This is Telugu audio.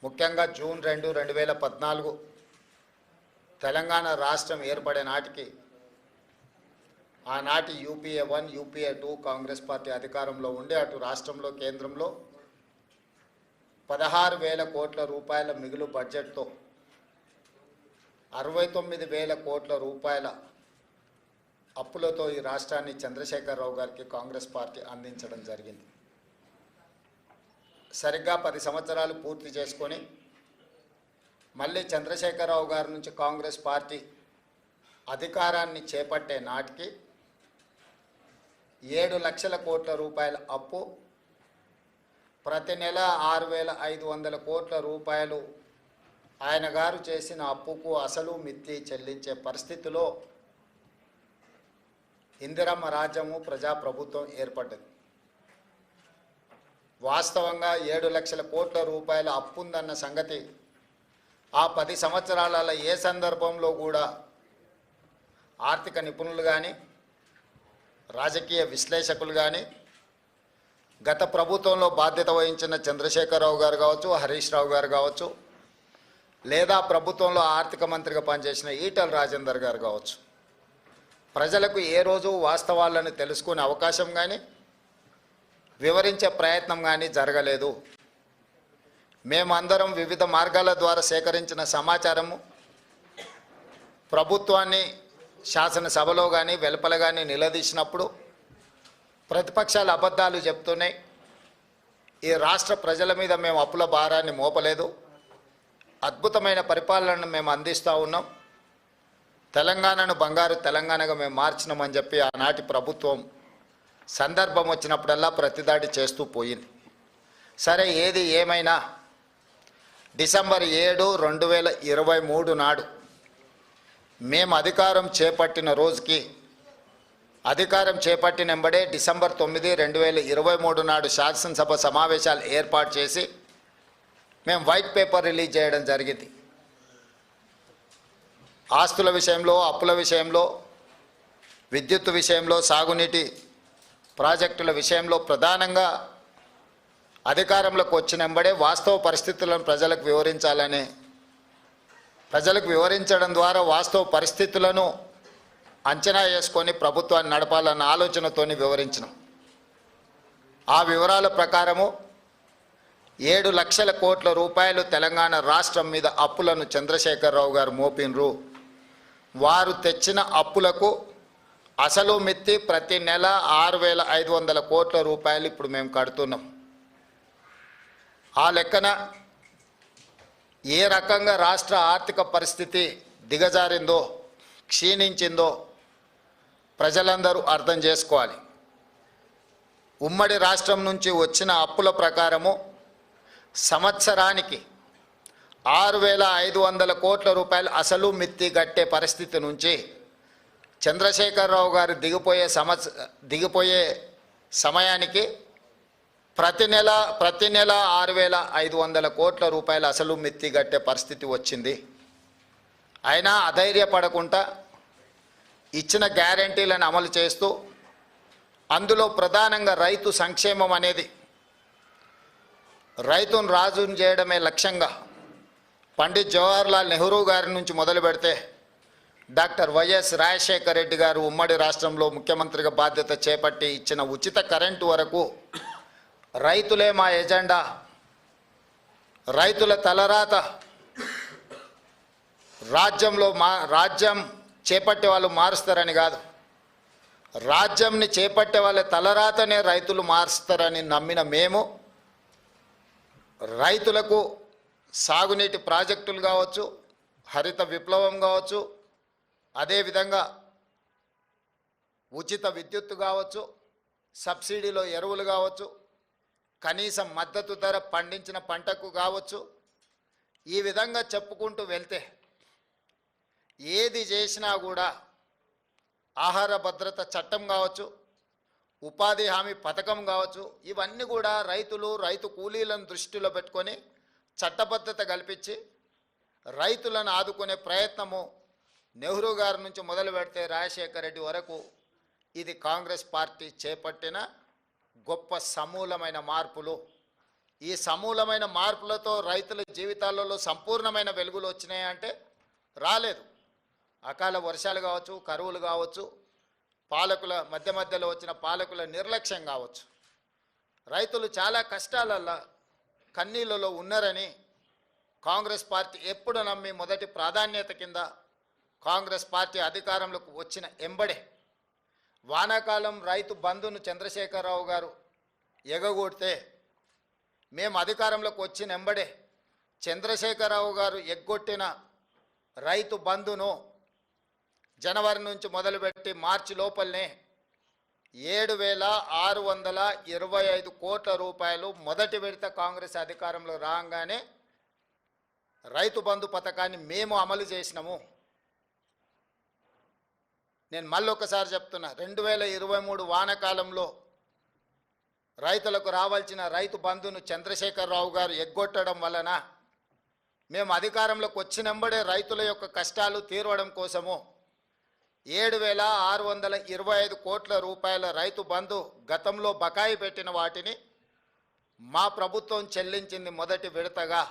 ముఖ్యంగా జూన్ 2, 2014 తెలంగాణ రాష్ట్రం ఏర్పడే నాటికి ఆనాటి యూపీఏ 1, యూపీఏ 2 కాంగ్రెస్ పార్టీ అధికారంలో ఉండే అటు రాష్ట్రంలో కేంద్రంలో 16,000 కోట్ల రూపాయల మిగులు బడ్జెట్తో 69,000 కోట్ల రూపాయల అప్పులతో ఈ రాష్ట్రాన్ని చంద్రశేఖరరావు గారికి కాంగ్రెస్ పార్టీ అందించడం జరిగింది. సరిగ్గా 10 సంవత్సరాలు పూర్తి చేసుకొని మళ్ళీ చంద్రశేఖరరావు గారి నుంచి కాంగ్రెస్ పార్టీ అధికారాన్ని చేపట్టే నాటికి 7 లక్షల కోట్ల రూపాయల అప్పు, ప్రతి నెల 6,500 కోట్ల రూపాయలు ఆయన గారు చేసిన అప్పుకు అసలు మిత్తి చెల్లించే పరిస్థితిలో ఇందిరమ్మ రాజ్యము ప్రజాప్రభుత్వం ఏర్పడ్డది. వాస్తవంగా 7 లక్షల కోట్ల రూపాయల అప్పు ఉందన్న సంగతి ఆ 10 సంవత్సరాల ఏ సందర్భంలో కూడా ఆర్థిక నిపుణులు కానీ రాజకీయ విశ్లేషకులు కానీ గత ప్రభుత్వంలో బాధ్యత వహించిన చంద్రశేఖరరావు గారు కావచ్చు, హరీష్ రావు గారు కావచ్చు, లేదా ప్రభుత్వంలో ఆర్థిక మంత్రిగా పనిచేసిన ఈటల రాజేందర్ గారు కావచ్చు, ప్రజలకు ఏ రోజు వాస్తవాలను తెలుసుకునే అవకాశం కానీ వివరించే ప్రయత్నం కానీ జరగలేదు. మేమందరం వివిధ మార్గాల ద్వారా సేకరించిన సమాచారము ప్రభుత్వాన్ని శాసనసభలో కానీ వెలుపల కానీ నిలదీసినప్పుడు ప్రతిపక్షాలు అబద్ధాలు చెప్తున్నాయి. ఈ రాష్ట్ర ప్రజల మీద మేము అప్పుల భారాన్ని మోపలేదు, అద్భుతమైన పరిపాలనను మేము అందిస్తూ ఉన్నాం, తెలంగాణను బంగారు తెలంగాణగా మేము మార్చినామని చెప్పి ఆనాటి ప్రభుత్వం సందర్భం వచ్చినప్పుడల్లా ప్రతిదాడి చేస్తూ పోయింది. సరే, ఏది ఏమైనా డిసెంబర్ 7, 2023 నాడు మేము అధికారం చేపట్టిన రోజుకి అధికారం చేపట్టిన వెంబడే డిసెంబర్ 9, 2023 నాడు శాసనసభ సమావేశాలు ఏర్పాటు చేసి మేము వైట్ పేపర్ రిలీజ్ చేయడం జరిగింది. ఆస్తుల విషయంలో, అప్పుల విషయంలో, విద్యుత్ విషయంలో, సాగునీటి ప్రాజెక్టుల విషయంలో ప్రధానంగా అధికారంలోకి వచ్చిన వెంబడే వాస్తవ పరిస్థితులను ప్రజలకు వివరించడం ద్వారా వాస్తవ పరిస్థితులను అంచనా వేసుకొని ప్రభుత్వాన్ని నడపాలన్న ఆలోచనతోని వివరించినాం. ఆ వివరాల ప్రకారము 7 లక్షల కోట్ల రూపాయలు తెలంగాణ రాష్ట్రం మీద అప్పులను చంద్రశేఖరరావు గారు మోపినరు. వారు తెచ్చిన అప్పులకు అసలు మిత్తి ప్రతి నెల 6,500 కోట్ల రూపాయలు ఇప్పుడు మేము కడుతున్నాం. ఆ లెక్కన ఏ రకంగా రాష్ట్ర ఆర్థిక పరిస్థితి దిగజారిందో, క్షీణించిందో ప్రజలందరూ అర్థం చేసుకోవాలి. ఉమ్మడి రాష్ట్రం నుంచి వచ్చిన అప్పుల ప్రకారము సంవత్సరానికి 6,500 కోట్ల రూపాయలు అసలు మిత్తి గట్టే పరిస్థితి నుంచి చంద్రశేఖరరావు గారు దిగిపోయే సమయానికి ప్రతి నెల 6,500 కోట్ల రూపాయలు అసలు మిత్తి గట్టే పరిస్థితి వచ్చింది. అయినా అధైర్యపడకుండా ఇచ్చిన గ్యారంటీలను అమలు చేస్తూ అందులో ప్రధానంగా రైతు సంక్షేమం అనేది రైతును రాజును చేయడమే లక్ష్యంగా పండిత్ జవహర్లాల్ నెహ్రూ గారి నుంచి మొదలు పెడితే డాక్టర్ వైఎస్ రాజశేఖర రెడ్డి గారు ఉమ్మడి రాష్ట్రంలో ముఖ్యమంత్రిగా బాధ్యత చేపట్టి ఇచ్చిన ఉచిత కరెంటు వరకు రైతులే మా ఎజెండా, రైతుల తలరాత రాజ్యం చేపట్టే వాళ్ళు మారుస్తారని కాదు, రాజ్యంని చేపట్టే వాళ్ళ తలరాతనే రైతులు మారుస్తారని నమ్మిన మేము రైతులకు సాగునీటి ప్రాజెక్టులు కావచ్చు, హరిత విప్లవం కావచ్చు, అదేవిధంగా ఉచిత విద్యుత్తు కావచ్చు, సబ్సిడీలో ఎరువులు కావచ్చు, కనీస మద్దతు ధర పండించిన పంటకు కావచ్చు, ఈ విధంగా చెప్పుకుంటూ వెళ్తే ఏది చేసినా కూడా ఆహార భద్రత చట్టం కావచ్చు, ఉపాధి హామీ పథకం కావచ్చు, ఇవన్నీ కూడా రైతు కూలీలను దృష్టిలో పెట్టుకొని చట్టబద్ధత కల్పించి రైతులను ఆదుకునే ప్రయత్నము నెహ్రూ గారి నుంచి మొదలు పెడితే రాజశేఖర రెడ్డి వరకు ఇది కాంగ్రెస్ పార్టీ చేపట్టిన గొప్ప సమూలమైన మార్పులు. ఈ సమూలమైన మార్పులతో రైతుల జీవితాలలో సంపూర్ణమైన వెలుగులు వచ్చినాయంటే రాలేదు. అకాల వర్షాలు కావచ్చు, కరువులు కావచ్చు, పాలకుల మధ్యలో వచ్చిన పాలకుల నిర్లక్ష్యం కావచ్చు, రైతులు చాలా కష్టాలలో కన్నీళ్ళలో ఉన్నారని కాంగ్రెస్ పార్టీ ఎప్పుడు నమ్మి మొదటి ప్రాధాన్యత కింద కాంగ్రెస్ పార్టీ అధికారంలోకి వచ్చిన ఎంబడే వానాకాలం రైతు బంధును చంద్రశేఖరరావు గారు ఎగగొడితే మేము అధికారంలోకి వచ్చిన ఎంబడే చంద్రశేఖరరావు గారు ఎగ్గొట్టిన రైతు బంధును జనవరి నుంచి మొదలుపెట్టి మార్చి లోపలనే 7,625 కోట్ల రూపాయలు మొదటి విడత కాంగ్రెస్ అధికారంలో రాగానే రైతు బంధు పథకాన్ని మేము అమలు చేసినాము. నేను మళ్ళొకసారి చెప్తున్నా, 2023 వానాకాలంలో రైతులకు రావాల్సిన రైతు బంధును చంద్రశేఖరరావు గారు ఎగ్గొట్టడం వలన మేము అధికారంలోకి వచ్చినంబడే రైతుల యొక్క కష్టాలు తీరవడం కోసము 7,625 కోట్ల రూపాయల రైతు బంధు గతంలో బకాయి పెట్టిన వాటిని మా ప్రభుత్వం చెల్లించింది మొదటి విడతగా.